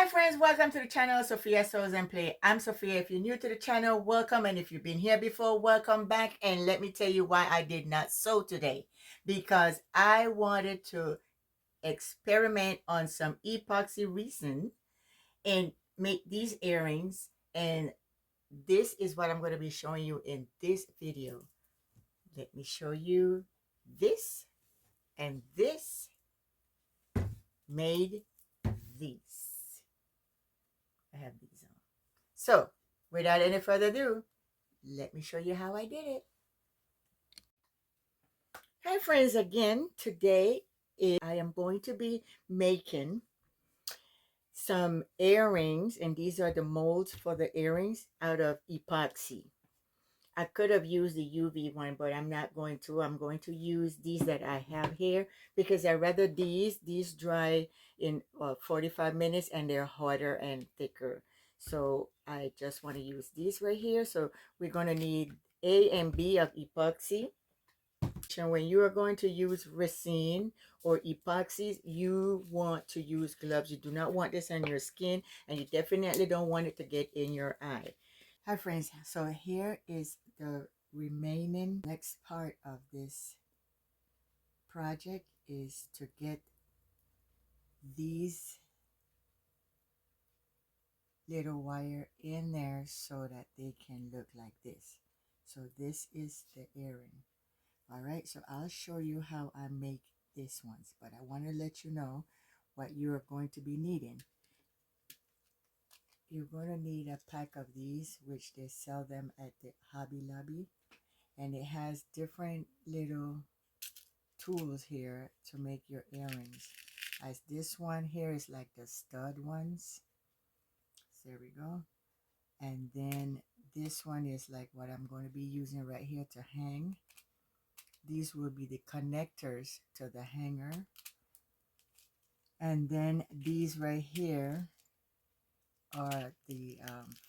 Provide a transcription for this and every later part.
Hi friends, welcome to the channel Sofia Sews and Play. I'm Sophia. If you're new to the channel, welcome, and if you've been here before, welcome back. And let me tell you why I did not sew today, because I wanted to experiment on some epoxy resin and make these earrings, and this is what I'm going to be showing you in this video. Let me show you this, and this made these. I have these on. So, without any further ado, let me show you how I did it. Hi friends, again, today I am going to be making some earrings, and these are the molds for the earrings out of epoxy. I could have used the UV one, but I'm not going to. I'm going to use these that I have here because I rather these dry in 45 minutes, and they're harder and thicker. So I just want to use these right here. So we're going to need A and B of epoxy. When you are going to use resin or epoxies, you want to use gloves. You do not want this on your skin, and you definitely don't want it to get in your eye. Hi friends, so here is the remaining next part of this project is to get these little wire in there so that they can look like this. So this is the earring. All right, so I'll show you how I make this ones, but I want to let you know what you're going to be needing. You're going to need a pack of these, which they sell them at the Hobby Lobby, and it has different little tools here to make your earrings. As this one here is like the stud ones. So there we go. And then this one is like what I'm going to be using right here to hang. These will be the connectors to the hanger. And then these right here are the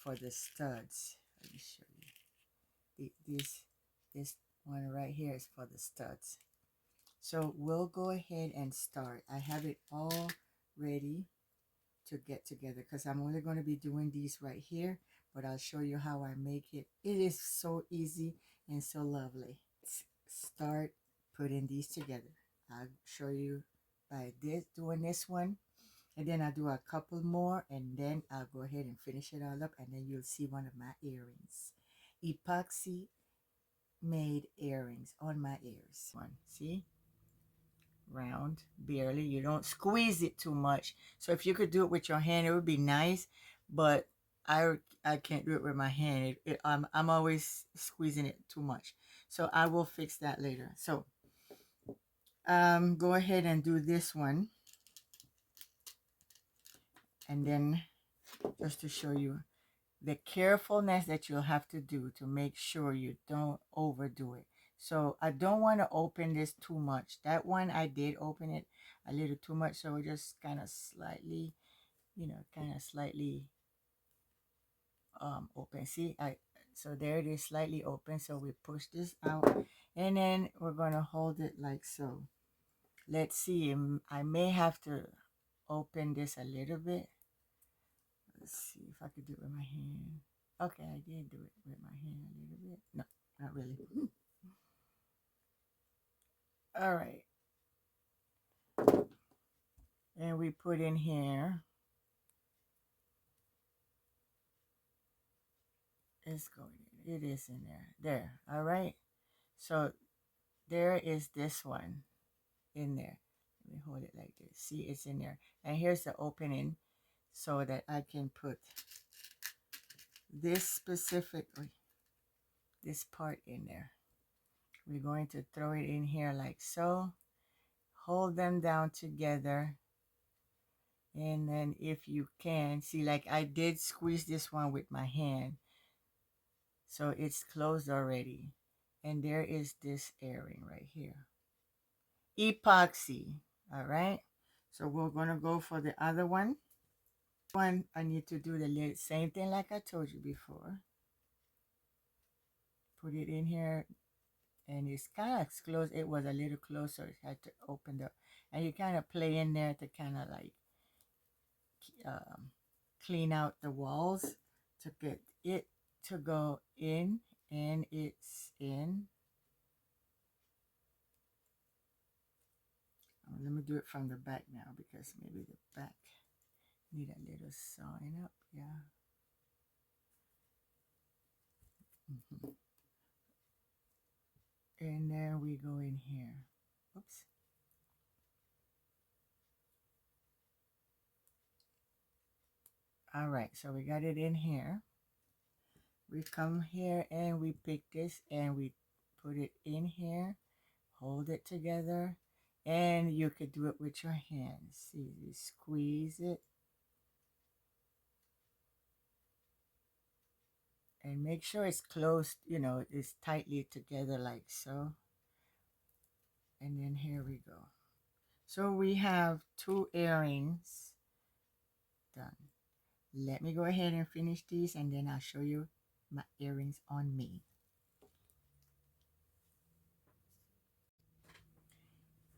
for the studs. Let me show you. This one right here is for the studs. So we'll go ahead and start. I have it all ready to get together because I'm only going to be doing these right here, but I'll show you how I make it. It is so easy and so lovely. Let's start putting these together. I'll show you by doing this one, and then I'll do a couple more, and then I'll go ahead and finish it all up, and then you'll see one of my earrings. Epoxy made earrings on my ears. One, see? Round, barely. You don't squeeze it too much. So if you could do it with your hand, it would be nice, but I can't do it with my hand. I'm always squeezing it too much, so I will fix that later. So go ahead and do this one, and then just to show you the carefulness that you'll have to do to make sure you don't overdo it. So I don't want to open this too much. That one I did open it a little too much, so we just kind of slightly, open. See, so there it is, slightly open. So we push this out, and then we're gonna hold it like so. Let's see. I may have to open this a little bit. Let's see if I could do it with my hand. Okay, I did do it with my hand a little bit. No, not really. All right. And we put in here. It's going in. It is in there. There. All right. So there is this one in there. Let me hold it like this. See, it's in there. And here's the opening so that I can put this specifically, this part in there. We're going to throw it in here like so. Hold them down together. And then if you can, see, like I did squeeze this one with my hand. So it's closed already. And there is this earring right here. Epoxy. All right. So we're going to go for the other one. I need to do the same thing like I told you before. Put it in here. And it's kind of close. It was a little closer. It had to open up. And you kind of play in there to kind of like clean out the walls to get it to go in, and it's in. Let me do it from the back now because maybe the back need a little sewing up. Yeah. Mhm. And then we go in here. Oops. All right, so we got it in here. We come here and we pick this and we put it in here, hold it together, and you could do it with your hands. See, you squeeze it and make sure it's close, you know, it's tightly together like so. And then here we go. So we have 2 earrings done. Let me go ahead and finish these and then I'll show you my earrings on me.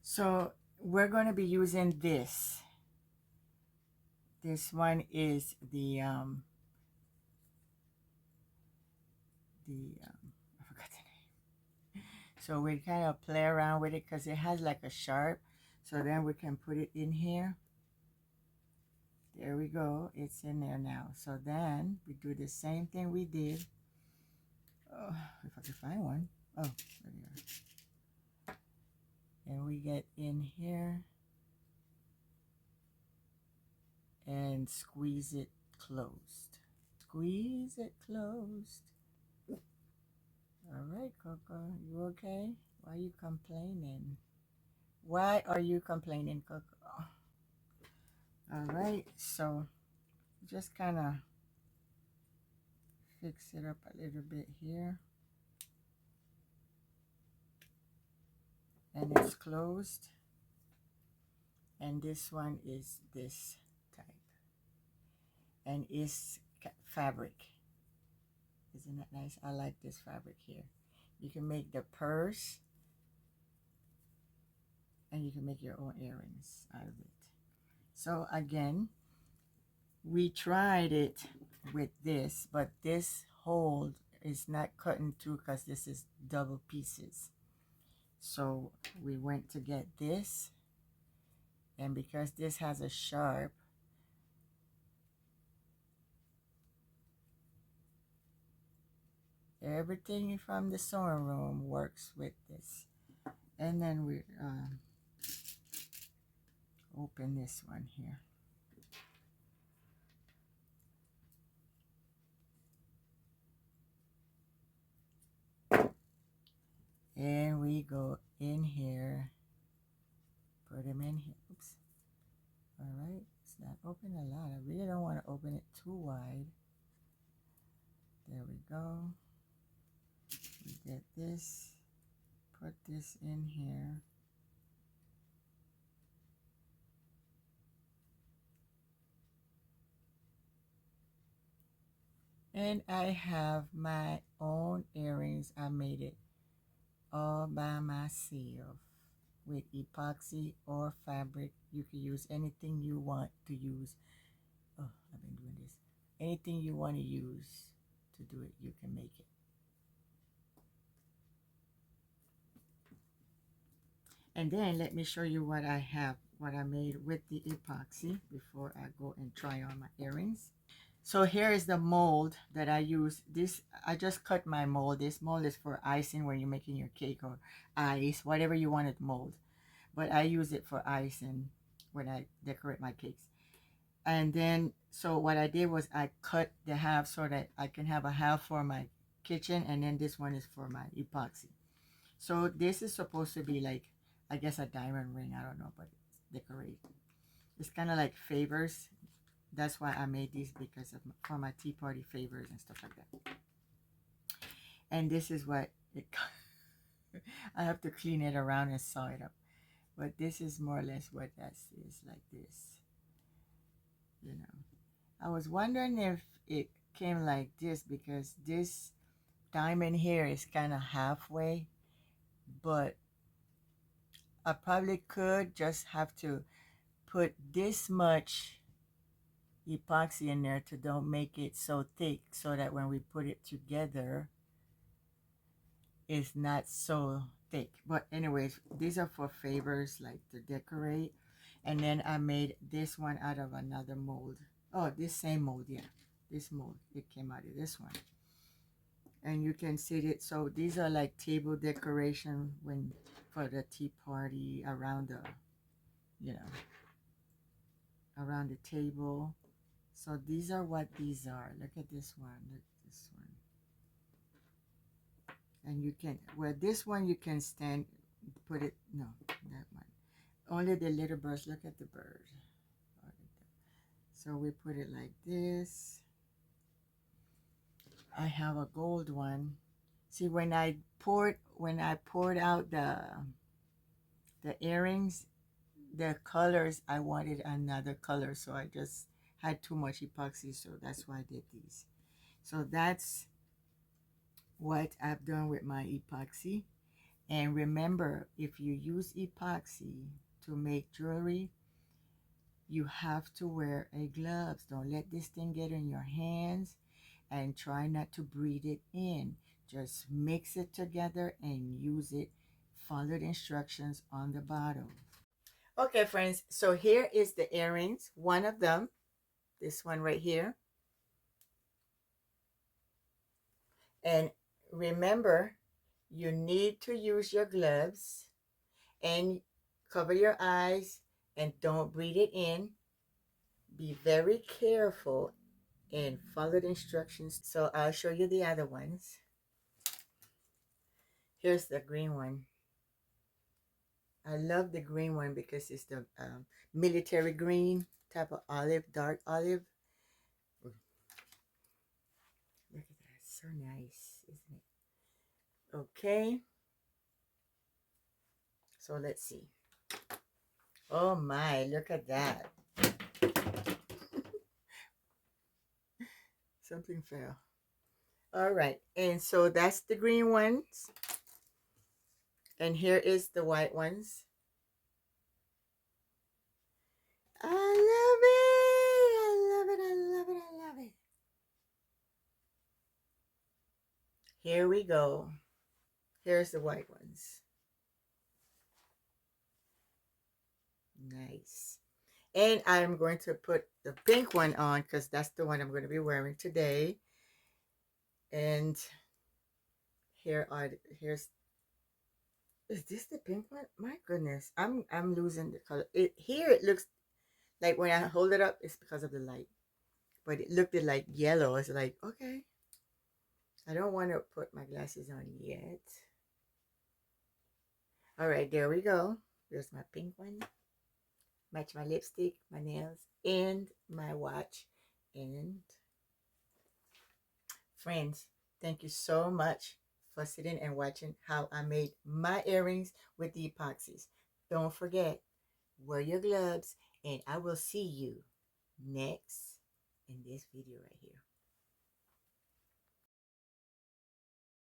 So we're going to be using this. This one is I forgot the name. So we kind of play around with it because it has like a sharp. So then we can put it in here. There we go. It's in there now. So then we do the same thing we did. Oh, if I can find one. Oh, there we are. And we get in here and squeeze it closed. Squeeze it closed. All right, Coco, you okay? Why are you complaining? Why are you complaining, Coco? All right, so just kind of fix it up a little bit here. And it's closed. And this one is this type. And it's fabric. Isn't that nice? I like this fabric here. You can make the purse and you can make your own earrings out of it. So again, we tried it with this, but this hold is not cut in two because this is double pieces. So we went to get this, and because this has a sharp, everything from the sewing room works with this. And then we open this one here. And we go in here, put them in here. Oops. All right, it's not open a lot. I really don't want to open it too wide. There we go. We get this, put this in here. And I have my own earrings. I made it all by myself with epoxy or fabric. You can use anything you want to use. Oh, I've been doing this. Anything you want to use to do it, you can make it. And then let me show you what I have, what I made with the epoxy before I go and try on my earrings. So here is the mold that I use. This, I just cut my mold. This mold is for icing when you're making your cake or ice, whatever you want it mold. But I use it for icing when I decorate my cakes. And then, so what I did was I cut the half so that I can have a half for my kitchen, and then this one is for my epoxy. So this is supposed to be like, I guess a diamond ring. I don't know, but it's decorate. It's kind of like favors. That's why I made these, because of for my tea party favors and stuff like that. And this is what it. I have to clean it around and sew it up, but this is more or less what that is, like this. You know, I was wondering if it came like this because this diamond here is kind of halfway, but I probably could just have to put this much epoxy in there to don't make it so thick, so that when we put it together it's not so thick. But anyways, these are for favors, like to decorate. And then I made this one out of another mold. Oh, this same mold, yeah, this mold, it came out of this one. And you can see it. So these are like table decoration when for the tea party, around the, you know, around the table. So these are what these are. Look at this one. Look at this one. And you can, well, this one you can stand, put it, no, that one. Only the little birds. Look at the bird. So we put it like this. I have a gold one. See, when I poured out the earrings, the colors, I wanted another color, so I just had too much epoxy, so that's why I did these. So that's what I've done with my epoxy. And remember, if you use epoxy to make jewelry, you have to wear a gloves. Don't let this thing get in your hands, and try not to breathe it in. Just mix it together and use it. Follow the instructions on the bottle. Okay, friends, so here is the earrings. One of them, this one right here. And remember, you need to use your gloves and cover your eyes and don't breathe it in. Be very careful and follow the instructions. So I'll show you the other ones. Here's the green one. I love the green one because it's the military green, type of olive, dark olive. Look at that, so nice, isn't it? Okay, so let's see. Oh my, look at that. Something fell. All right, and so that's the green ones. And here is the white ones. I love it. I love it. I love it. I love it. Here we go. Here's the white ones. Nice. And I'm going to put the pink one on because that's the one I'm going to be wearing today. And here's, is this the pink one? My goodness, I'm losing the color. Here it looks like, when I hold it up, it's because of the light. But it looked like yellow. It's like, okay. I don't want to put my glasses on yet. All right, there we go. There's my pink one. Match my lipstick, my nails, and my watch. And friends, thank you so much for sitting and watching how I made my earrings with the epoxies. Don't forget, wear your gloves, and I will see you next in this video right here.